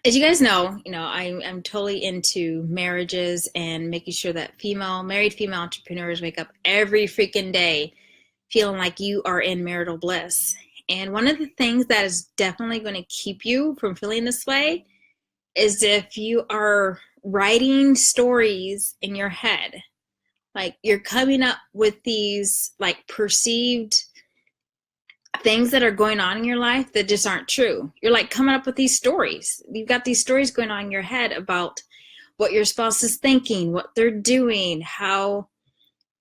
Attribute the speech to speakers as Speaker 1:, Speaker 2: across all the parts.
Speaker 1: As you guys know, I'm totally into marriages and making sure that married female entrepreneurs wake up every freaking day feeling like you are in marital bliss. And one of the things that is definitely going to keep you from feeling this way is if you are writing stories in your head. Like you're coming up with these like perceived things that are going on in your life that just aren't true. You're like coming up with these stories. You've got these stories going on in your head about what your spouse is thinking, what they're doing, how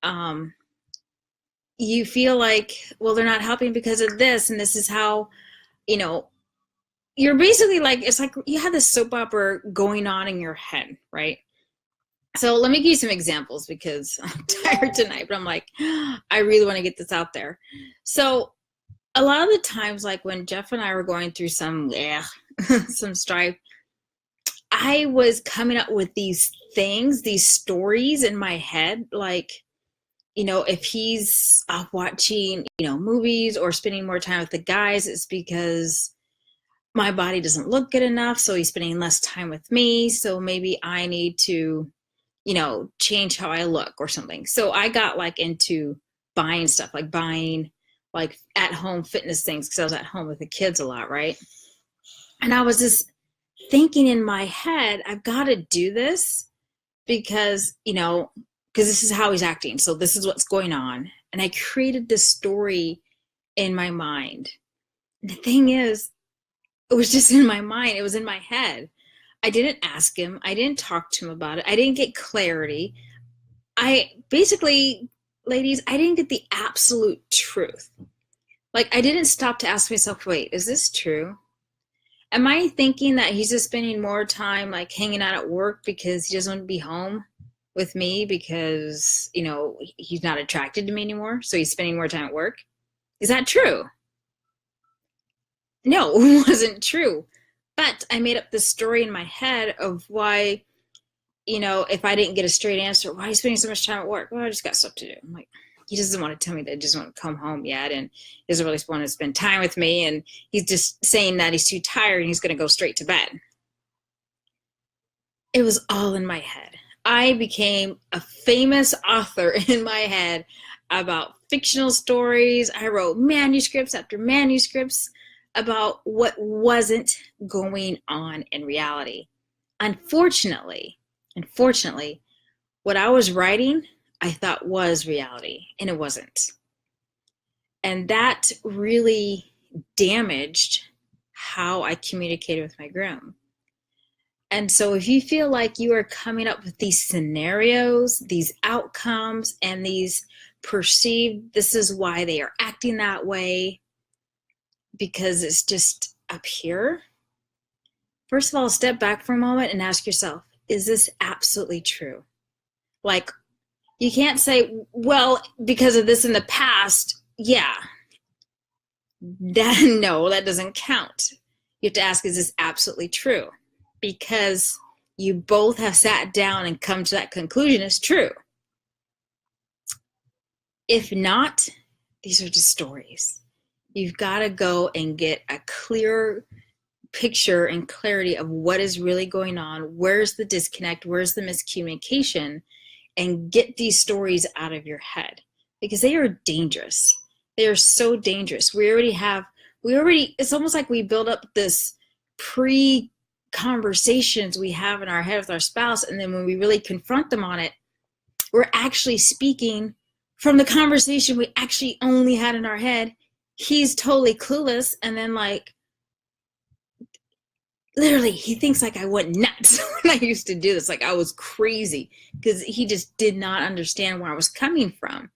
Speaker 1: um, you feel like, well, they're not helping because of this, and this is how, you know, you're basically like, it's like you have this soap opera going on in your head, right? So let me give you some examples because I'm tired tonight, but I'm like, I really want to get this out there. So a lot of the times, like when Jeff and I were going through some strife, I was coming up with these things, these stories in my head, like, if he's watching, movies or spending more time with the guys, it's because my body doesn't look good enough. So he's spending less time with me. So maybe I need to, change how I look or something. So I got like into buying stuff, like buying like at home fitness things because I was at home with the kids a lot, right? And I was just thinking in my head, I've got to do this because, because this is how he's acting. So this is what's going on. And I created this story in my mind. And the thing is, it was just in my mind, it was in my head. I didn't ask him, I didn't talk to him about it, I didn't get clarity. I basically, ladies, I didn't get the absolute truth. Like, I didn't stop to ask myself, wait, is this true? Am I thinking that he's just spending more time like hanging out at work because he doesn't want to be home with me because, he's not attracted to me anymore? So he's spending more time at work? Is that true? No, it wasn't true. But I made up this story in my head of why, if I didn't get a straight answer, why are you spending so much time at work? Well, I just got stuff to do. I'm like, he doesn't want to tell me that he doesn't want to come home yet, and he doesn't really want to spend time with me, and he's just saying that he's too tired and he's going to go straight to bed. It was all in my head. I became a famous author in my head about fictional stories. I wrote manuscripts after manuscripts about what wasn't going on in reality. Unfortunately, unfortunately, what I was writing, I thought was reality, and it wasn't. And that really damaged how I communicated with my groom. And so if you feel like you are coming up with these scenarios, these outcomes, and these perceived, this is why they are acting that way, because it's just up here. First of all, step back for a moment and ask yourself, is this absolutely true? Like, you can't say, well, because of this in the past, yeah. No, that doesn't count. You have to ask, is this absolutely true? Because you both have sat down and come to that conclusion is true. If not, these are just stories. You've got to go and get a clear picture and clarity of what is really going on, where's the disconnect, where's the miscommunication, and get these stories out of your head because they are dangerous. They are so dangerous. It's almost like we build up this conversations we have in our head with our spouse, and then when we really confront them on it, we're actually speaking from the conversation we actually only had in our head. He's totally clueless, and then like literally he thinks like I went nuts when I used to do this, like I was crazy because he just did not understand where I was coming from.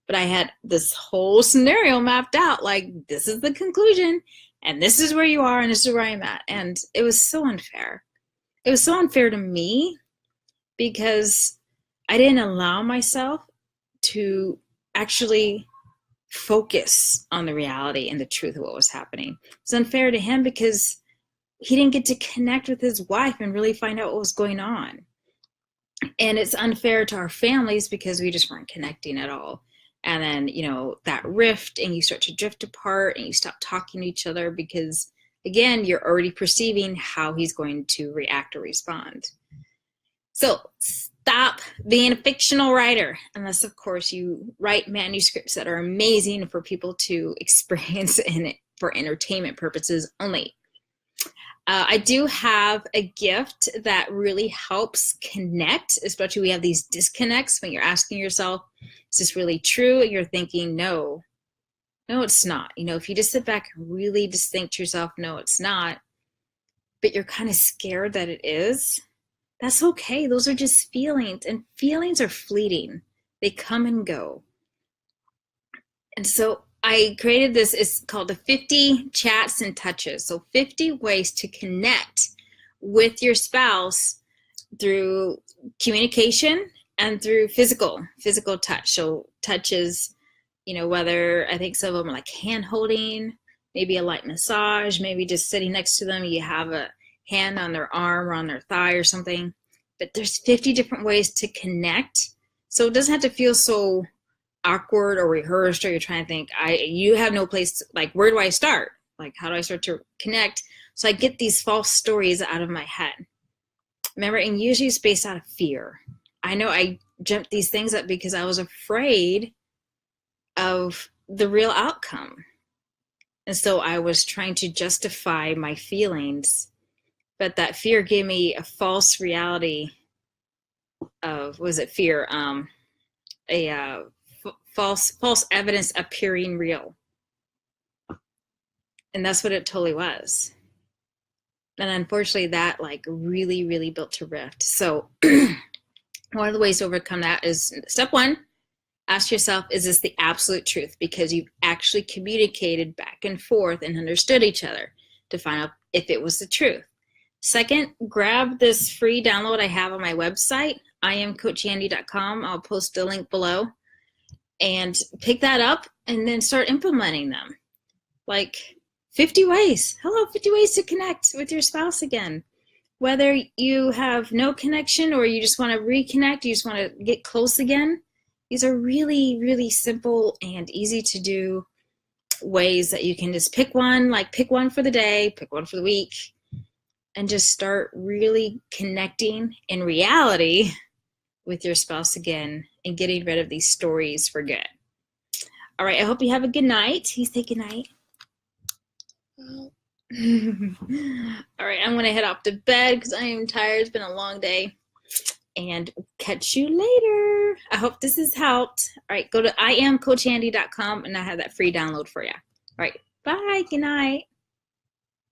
Speaker 1: But I had this whole scenario mapped out, like this is the conclusion and this is where you are and this is where I'm at. And it was so unfair. It was so unfair to me because I didn't allow myself to actually focus on the reality and the truth of what was happening. It's unfair to him because he didn't get to connect with his wife and really find out what was going on. And it's unfair to our families because we just weren't connecting at all. And then, that rift, and you start to drift apart and you stop talking to each other because again, you're already perceiving how he's going to react or respond. So stop being a fictional writer, unless, of course, you write manuscripts that are amazing for people to experience in it for entertainment purposes only. I do have a gift that really helps connect, especially we have these disconnects when you're asking yourself, is this really true? And you're thinking, no, it's not. If you just sit back and really just think to yourself, no, it's not, but you're kind of scared that it is, that's okay. Those are just feelings, and feelings are fleeting. They come and go. And so I created this, it's called the 50 Chats and Touches. So 50 ways to connect with your spouse through communication and through physical touch. So touches, whether, I think some of them are like hand holding, maybe a light massage, maybe just sitting next to them, you have a hand on their arm or on their thigh or something. But there's 50 different ways to connect. So it doesn't have to feel so awkward or rehearsed, or you're trying to think, you have no place, like, where do I start? Like, how do I start to connect? So I get these false stories out of my head. Remember, and usually it's based out of fear. I know I jumped these things up because I was afraid of the real outcome. And so I was trying to justify my feelings, but that fear gave me a false reality of, was it fear? False evidence appearing real. And that's what it totally was. And unfortunately that really, really built a rift. So one of the ways to overcome that is, step one, ask yourself, is this the absolute truth? Because you've actually communicated back and forth and understood each other to find out if it was the truth. Second, grab this free download I have on my website, iamcoachandy.com. I'll post the link below. And pick that up and then start implementing them. Like 50 ways. Hello, 50 ways to connect with your spouse again. Whether you have no connection or you just want to reconnect, you just want to get close again. These are really, really simple and easy to do ways that you can just pick one for the day, pick one for the week, and just start really connecting in reality with your spouse again and getting rid of these stories for good. All right, I hope you have a good night. You say good night. All right, I'm going to head off to bed because I am tired. It's been a long day. And catch you later. I hope this has helped. All right, go to iamcoachandy.com and I have that free download for you. All right, bye, good night.